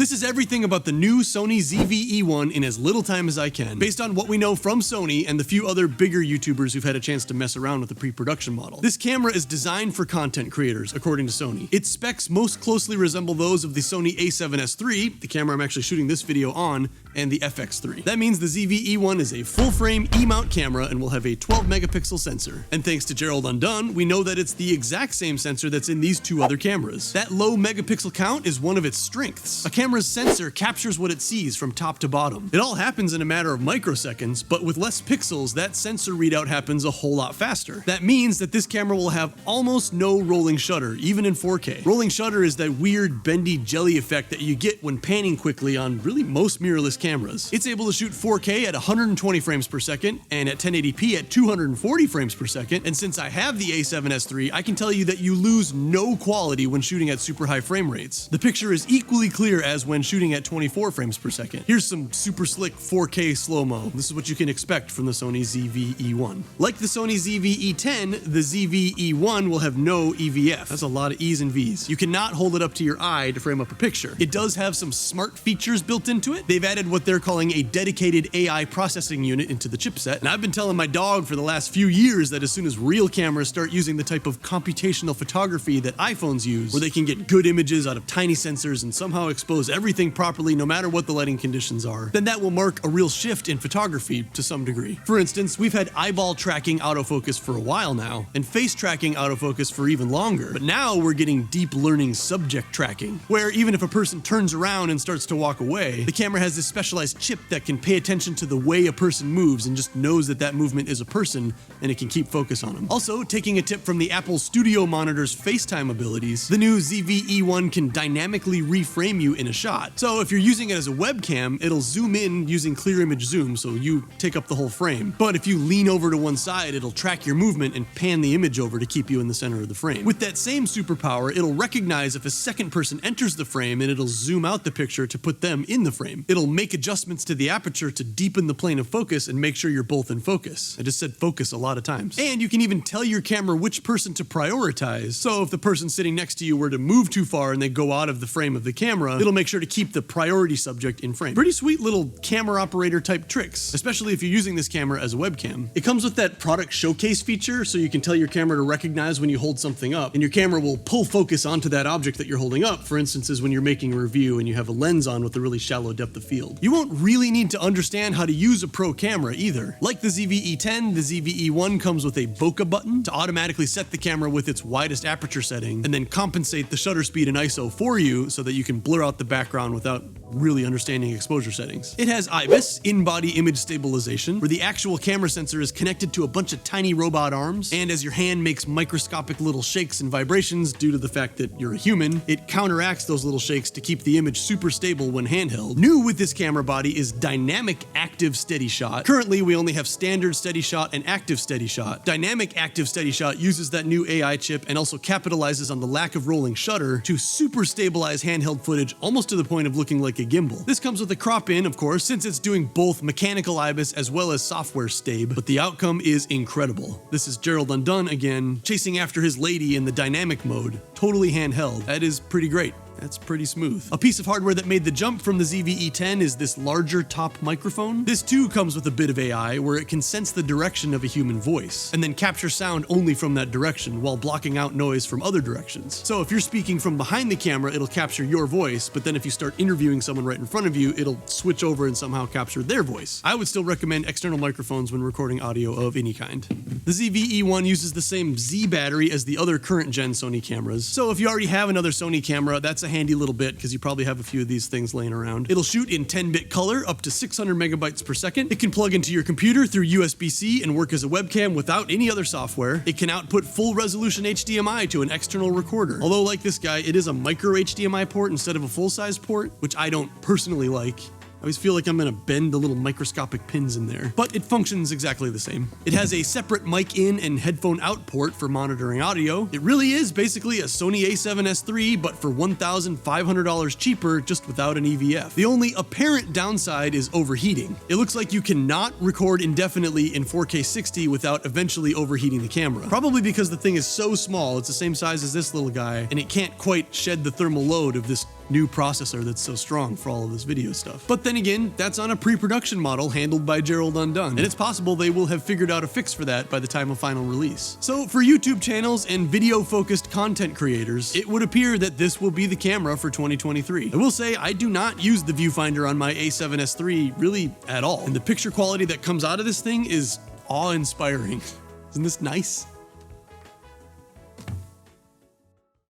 This is everything about the new Sony ZV-E1 in as little time as I can, based on what we know from Sony and the few other bigger YouTubers who've had a chance to mess around with the pre-production model. This camera is designed for content creators, according to Sony. Its specs most closely resemble those of the Sony A7S3, the camera I'm actually shooting this video on, and the FX3. That means the ZV-E1 is a full-frame E-mount camera and will have a 12-megapixel sensor. And thanks to Gerald Undone, we know that it's the exact same sensor that's in these two other cameras. That low megapixel count is one of its strengths. A camera's sensor captures what it sees from top to bottom. It all happens in a matter of microseconds, but with less pixels, that sensor readout happens a whole lot faster. That means that this camera will have almost no rolling shutter, even in 4K. Rolling shutter is that weird bendy jelly effect that you get when panning quickly on really most mirrorless cameras. It's able to shoot 4K at 120 frames per second and at 1080p at 240 frames per second, and since I have the A7S3, I can tell you that you lose no quality when shooting at super high frame rates. The picture is equally clear as when shooting at 24 frames per second. Here's some super slick 4K slow-mo. This is what you can expect from the Sony ZV-E1. Like the Sony ZV-E10, the ZV-E1 will have no EVF. That's a lot of E's and V's. You cannot hold it up to your eye to frame up a picture. It does have some smart features built into it. They've added what they're calling a dedicated AI processing unit into the chipset, and I've been telling my dog for the last few years that as soon as real cameras start using the type of computational photography that iPhones use, where they can get good images out of tiny sensors and somehow expose everything properly no matter what the lighting conditions are, then that will mark a real shift in photography to some degree. For instance, we've had eyeball tracking autofocus for a while now, and face tracking autofocus for even longer, but now we're getting deep learning subject tracking, where even if a person turns around and starts to walk away, the camera has this specialized chip that can pay attention to the way a person moves and just knows that that movement is a person, and it can keep focus on them. Also, taking a tip from the Apple Studio Monitor's FaceTime abilities, the new ZV-E1 can dynamically reframe you in a shot. So if you're using it as a webcam, it'll zoom in using clear image zoom, so you take up the whole frame. But if you lean over to one side, it'll track your movement and pan the image over to keep you in the center of the frame. With that same superpower, it'll recognize if a second person enters the frame, and it'll zoom out the picture to put them in the frame. It'll make adjustments to the aperture to deepen the plane of focus and make sure you're both in focus. I just said focus a lot of times. And you can even tell your camera which person to prioritize. So if the person sitting next to you were to move too far and they go out of the frame of the camera, it'll make sure to keep the priority subject in frame. Pretty sweet little camera operator type tricks, especially if you're using this camera as a webcam. It comes with that product showcase feature, so you can tell your camera to recognize when you hold something up, and your camera will pull focus onto that object that you're holding up, for instances when you're making a review and you have a lens on with a really shallow depth of field. You won't really need to understand how to use a pro camera either. Like the ZV-E10, the ZV-E1 comes with a bokeh button to automatically set the camera with its widest aperture setting and then compensate the shutter speed and ISO for you so that you can blur out the background without really understanding exposure settings. It has IBIS, in-body image stabilization, where the actual camera sensor is connected to a bunch of tiny robot arms, and as your hand makes microscopic little shakes and vibrations due to the fact that you're a human, it counteracts those little shakes to keep the image super stable when handheld. New with this camera body is dynamic active steady shot. Currently, we only have standard steady shot and active steady shot. Dynamic active steady shot uses that new AI chip and also capitalizes on the lack of rolling shutter to super stabilize handheld footage almost to the point of looking like a gimbal. This comes with a crop in, of course, since it's doing both mechanical IBIS as well as software stabe, but the outcome is incredible. This is Gerald Undone again, chasing after his lady in the dynamic mode, totally handheld. That is pretty great. That's pretty smooth. A piece of hardware that made the jump from the ZV-E10 is this larger top microphone. This too comes with a bit of AI where it can sense the direction of a human voice and then capture sound only from that direction while blocking out noise from other directions. So if you're speaking from behind the camera, it'll capture your voice, but then if you start interviewing someone right in front of you, it'll switch over and somehow capture their voice. I would still recommend external microphones when recording audio of any kind. The ZV-E1 uses the same Z battery as the other current gen Sony cameras. So if you already have another Sony camera, that's a handy little bit because you probably have a few of these things laying around. It'll shoot in 10-bit color up to 600 megabytes per second. It can plug into your computer through USB-C and work as a webcam without any other software. It can output full resolution HDMI to an external recorder. Although like this guy, it is a micro HDMI port instead of a full-size port, which I don't personally like. I always feel like I'm gonna bend the little microscopic pins in there, but it functions exactly the same. It has a separate mic in and headphone out port for monitoring audio. It really is basically a Sony A7S3, but for $1,500 cheaper, just without an EVF. The only apparent downside is overheating. It looks like you cannot record indefinitely in 4K 60 without eventually overheating the camera. Probably because the thing is so small, it's the same size as this little guy, and it can't quite shed the thermal load of this new processor that's so strong for all of this video stuff. But then again, that's on a pre-production model handled by Gerald Undone, and it's possible they will have figured out a fix for that by the time of final release. So for YouTube channels and video-focused content creators, it would appear that this will be the camera for 2023. I will say, I do not use the viewfinder on my A7S III really at all, and the picture quality that comes out of this thing is awe-inspiring. Isn't this nice?